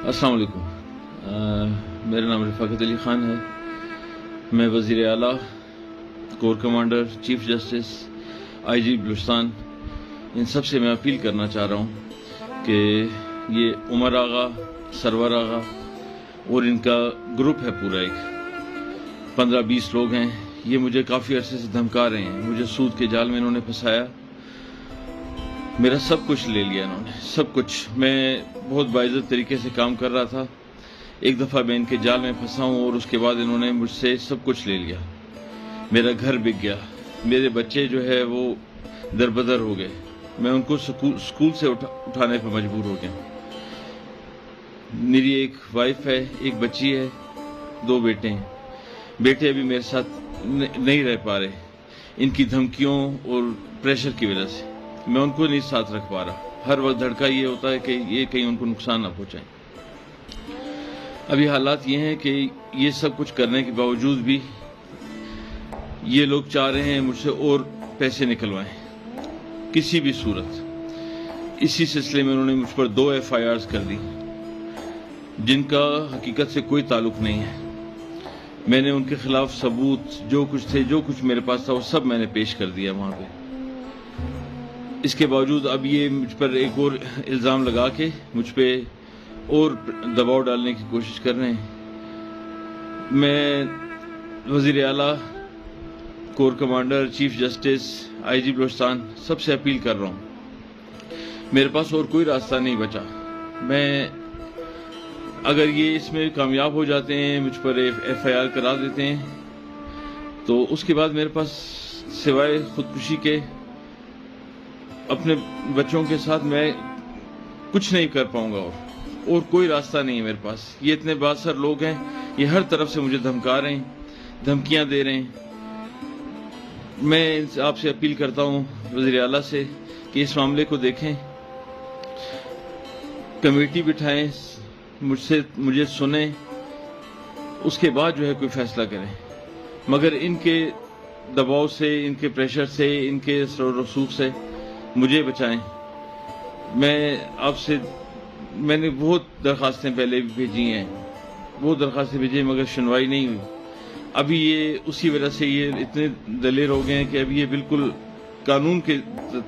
अस्सलाम वालेकुम। मेरा नाम रफ़ाकत अली ख़ान है। मैं वज़ीर आला, corps commander, chief justice, IG Balochistan, इन सब से मैं अपील करना चाह रहा हूँ कि ये उमर आगा, सरवर आगा और इनका ग्रुप है पूरा, एक 15-20 लोग हैं। ये मुझे काफ़ी अरसे से धमका रहे हैं। मुझे सूद के जाल में इन्होंने फंसाया, मेरा सब कुछ ले लिया इन्होंने, सब कुछ। मैं बहुत बाइज्जत तरीके से काम कर रहा था। एक दफ़ा मैं इनके जाल में फंसा हूँ और उसके बाद इन्होंने मुझसे सब कुछ ले लिया। मेरा घर बिक गया, मेरे बच्चे जो है वो दरबदर हो गए। मैं उनको स्कूल से उठाने पर मजबूर हो गया। मेरी एक वाइफ है, एक बच्ची है, 2 बेटे हैं। बेटे अभी मेरे साथ नहीं रह पा रहे, इनकी धमकियों और प्रेशर की वजह से मैं उनको नहीं साथ रख पा रहा। हर वक्त धड़का ये होता है कि ये कहीं उनको नुकसान ना पहुंचाएं। अभी हालात ये हैं कि ये सब कुछ करने के बावजूद भी ये लोग चाह रहे हैं मुझसे और पैसे निकलवाएं किसी भी सूरत। इसी सिलसिले में उन्होंने मुझ पर 2 FIRs कर दी जिनका हकीकत से कोई ताल्लुक नहीं है। मैंने उनके खिलाफ सबूत जो कुछ मेरे पास था वो सब मैंने पेश कर दिया वहां पे। इसके बावजूद अब ये मुझ पर एक और इल्ज़ाम लगा के मुझ पे और दबाव डालने की कोशिश कर रहे हैं। मैं वज़ीर आला, corps commander, chief justice, IG Balochistan सबसे अपील कर रहा हूँ, मेरे पास और कोई रास्ता नहीं बचा। मैं अगर ये इसमें कामयाब हो जाते हैं, मुझ पर FIR करा देते हैं, तो उसके बाद मेरे पास सिवाय खुदकुशी के अपने बच्चों के साथ मैं कुछ नहीं कर पाऊंगा और कोई रास्ता नहीं है मेरे पास। ये इतने बासर लोग हैं, ये हर तरफ से मुझे धमका रहे हैं, धमकियां दे रहे हैं। मैं आपसे अपील करता हूं वज़ीर आला से कि इस मामले को देखें, कमेटी बिठाएं, मुझे सुने, उसके बाद जो है कोई फैसला करें। मगर इनके दबाव से, इनके प्रेशर से, इनके रसूख से मुझे बचाएं। मैंने बहुत दरखास्तें पहले भी भेजी हैं, बहुत दरखास्तें भेजी मगर सुनवाई नहीं हुई। अभी ये उसी वजह से ये इतने दलेर हो गए हैं कि अभी ये बिल्कुल कानून की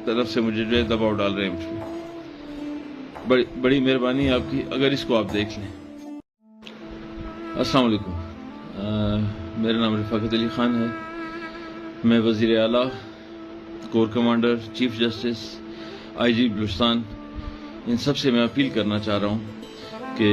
तरफ से मुझे जो है दबाव डाल रहे हैं मुझ पर। बड़ी मेहरबानी आपकी अगर इसको आप देख लें। अस्सलाम वालेकुम। मेरा नाम रफ़ाकत अली ख़ान है। मैं वज़ीर आला, corps commander, chief justice, IG Balochistan, इन सब से मैं अपील करना चाह रहा हूँ कि